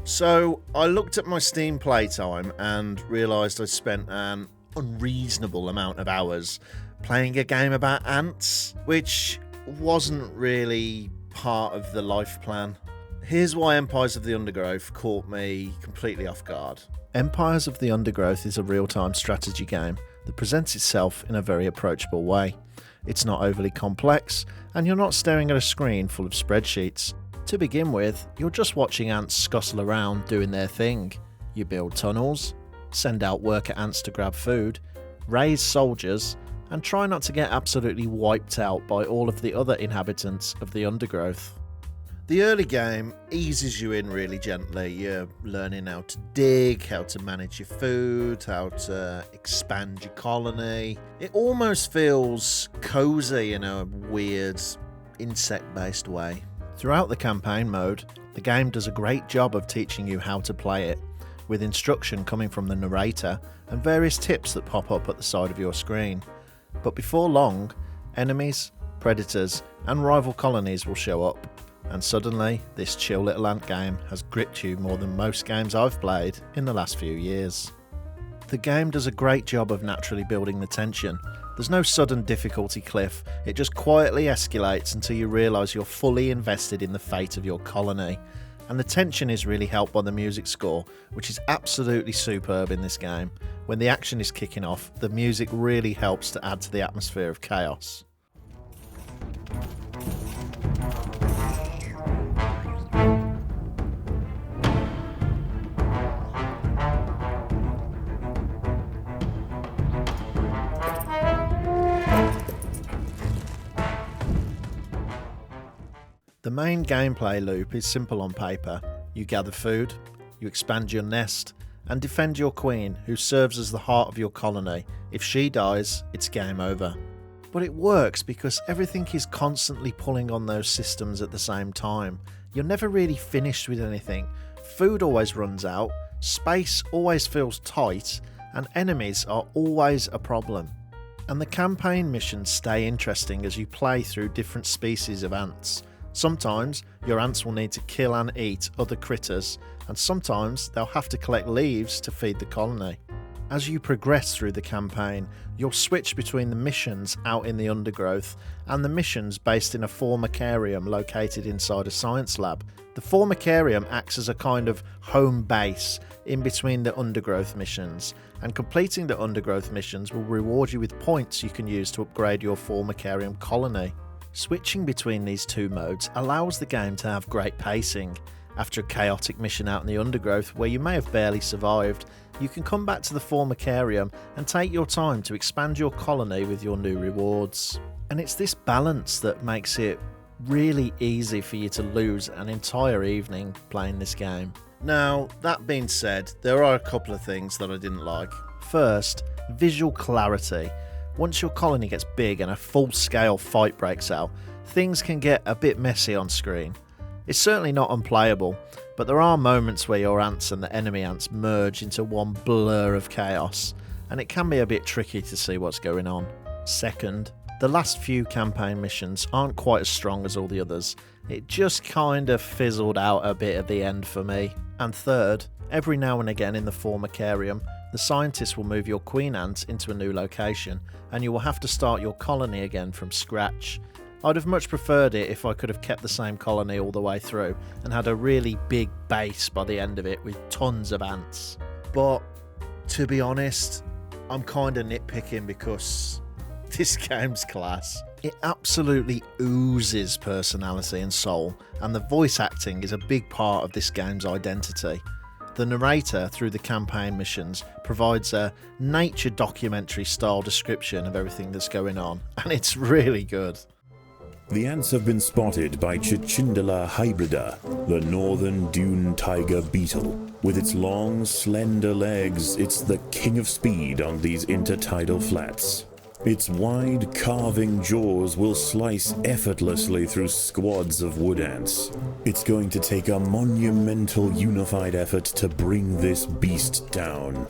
So I looked at my Steam playtime and realised I spent an unreasonable amount of hours playing a game about ants, which wasn't really part of the life plan. Here's why Empires of the Undergrowth caught me completely off guard. Empires of the Undergrowth is a real-time strategy game that presents itself in a very approachable way. It's not overly complex, and you're not staring at a screen full of spreadsheets. To begin with, you're just watching ants scuffle around doing their thing. You build tunnels, send out worker ants to grab food, raise soldiers, and try not to get absolutely wiped out by all of the other inhabitants of the Undergrowth. The early game eases you in really gently. You're learning how to dig, how to manage your food, how to expand your colony. It almost feels cozy in a weird, insect-based way. Throughout the campaign mode, the game does a great job of teaching you how to play it, with instruction coming from the narrator and various tips that pop up at the side of your screen. But before long, enemies, predators, and rival colonies will show up, and suddenly this chill little ant game has gripped you more than most games I've played in the last few years. The game does a great job of naturally building the tension. There's no sudden difficulty cliff, it just quietly escalates until you realise you're fully invested in the fate of your colony. And the tension is really helped by the music score, which is absolutely superb in this game. When the action is kicking off, the music really helps to add to the atmosphere of chaos. The main gameplay loop is simple on paper. You gather food, you expand your nest, and defend your queen, who serves as the heart of your colony. If she dies, it's game over. But it works because everything is constantly pulling on those systems at the same time. You're never really finished with anything. Food always runs out, space always feels tight, and enemies are always a problem. And the campaign missions stay interesting as you play through different species of ants. Sometimes your ants will need to kill and eat other critters, and sometimes they'll have to collect leaves to feed the colony. As you progress through the campaign, you'll switch between the missions out in the Undergrowth and the missions based in a formicarium located inside a science lab. The formicarium acts as a kind of home base in between the Undergrowth missions, and completing the Undergrowth missions will reward you with points you can use to upgrade your formicarium colony. Switching between these two modes allows the game to have great pacing. After a chaotic mission out in the Undergrowth where you may have barely survived, you can come back to the formicarium and take your time to expand your colony with your new rewards. And it's this balance that makes it really easy for you to lose an entire evening playing this game. Now, that being said, there are a couple of things that I didn't like. First, visual clarity. Once your colony gets big and a full-scale fight breaks out, things can get a bit messy on screen. It's certainly not unplayable, but there are moments where your ants and the enemy ants merge into one blur of chaos, and it can be a bit tricky to see what's going on. Second, the last few campaign missions aren't quite as strong as all the others. It just kind of fizzled out a bit at the end for me. And third, every now and again in the formicarium, the scientists will move your queen ant into a new location, and you will have to start your colony again from scratch. I'd have much preferred it if I could have kept the same colony all the way through and had a really big base by the end of it with tons of ants. But to be honest, I'm kind of nitpicking because this game's class. It absolutely oozes personality and soul, and the voice acting is a big part of this game's identity. The narrator, through the campaign missions, provides a nature documentary style description of everything that's going on, and it's really good. The ants have been spotted by Cicindela hybrida, the northern dune tiger beetle. With its long, slender legs, it's the king of speed on these intertidal flats. Its wide, carving jaws will slice effortlessly through squads of wood ants. It's going to take a monumental unified effort to bring this beast down.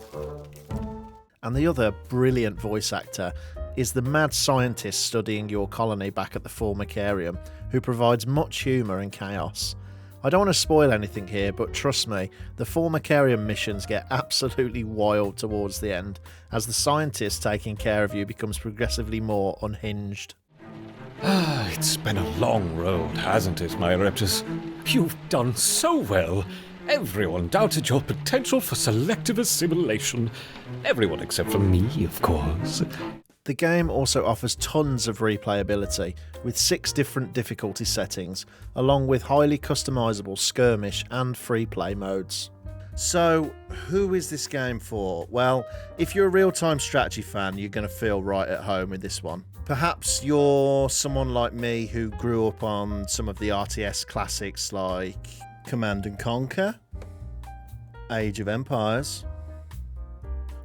And the other brilliant voice actor is the mad scientist studying your colony back at the formicarium, who provides much humour and chaos. I don't want to spoil anything here, but trust me, the Formicarium missions get absolutely wild towards the end, as the scientist taking care of you becomes progressively more unhinged. It's been a long road, hasn't it, my Reptus? You've done so well. Everyone doubted your potential for selective assimilation. Everyone except for me, of course. The game also offers tons of replayability, with 6 different difficulty settings, along with highly customisable skirmish and free play modes. So, who is this game for? Well, if you're a real-time strategy fan, you're going to feel right at home with this one. Perhaps you're someone like me who grew up on some of the RTS classics like Command & Conquer, Age of Empires,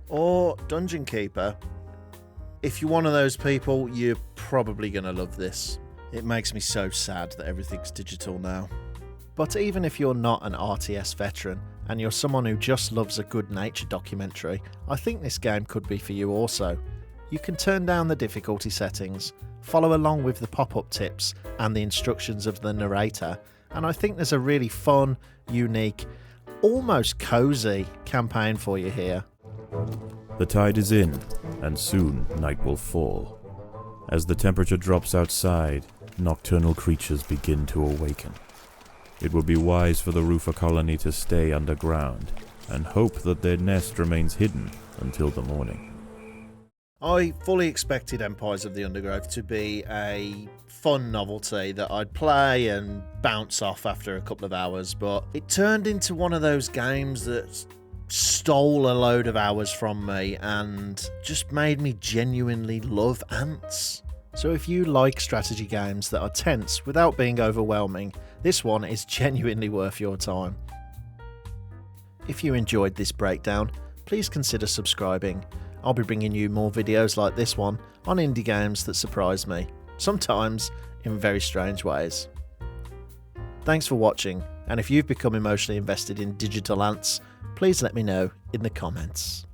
or Dungeon Keeper. If you're one of those people, you're probably going to love this. It makes me so sad that everything's digital now. But even if you're not an RTS veteran, and you're someone who just loves a good nature documentary, I think this game could be for you also. You can turn down the difficulty settings, follow along with the pop-up tips and the instructions of the narrator, and I think there's a really fun, unique, almost cosy campaign for you here. The tide is in, and soon night will fall. As the temperature drops outside, nocturnal creatures begin to awaken. It would be wise for the roofer colony to stay underground, and hope that their nest remains hidden until the morning. I fully expected Empires of the Undergrowth to be a fun novelty that I'd play and bounce off after a couple of hours, but it turned into one of those games that stole a load of hours from me and just made me genuinely love ants. So if you like strategy games that are tense without being overwhelming, this one is genuinely worth your time. If you enjoyed this breakdown, please consider subscribing. I'll be bringing you more videos like this one on indie games that surprise me, sometimes in very strange ways. Thanks for watching, and if you've become emotionally invested in digital ants, please let me know in the comments.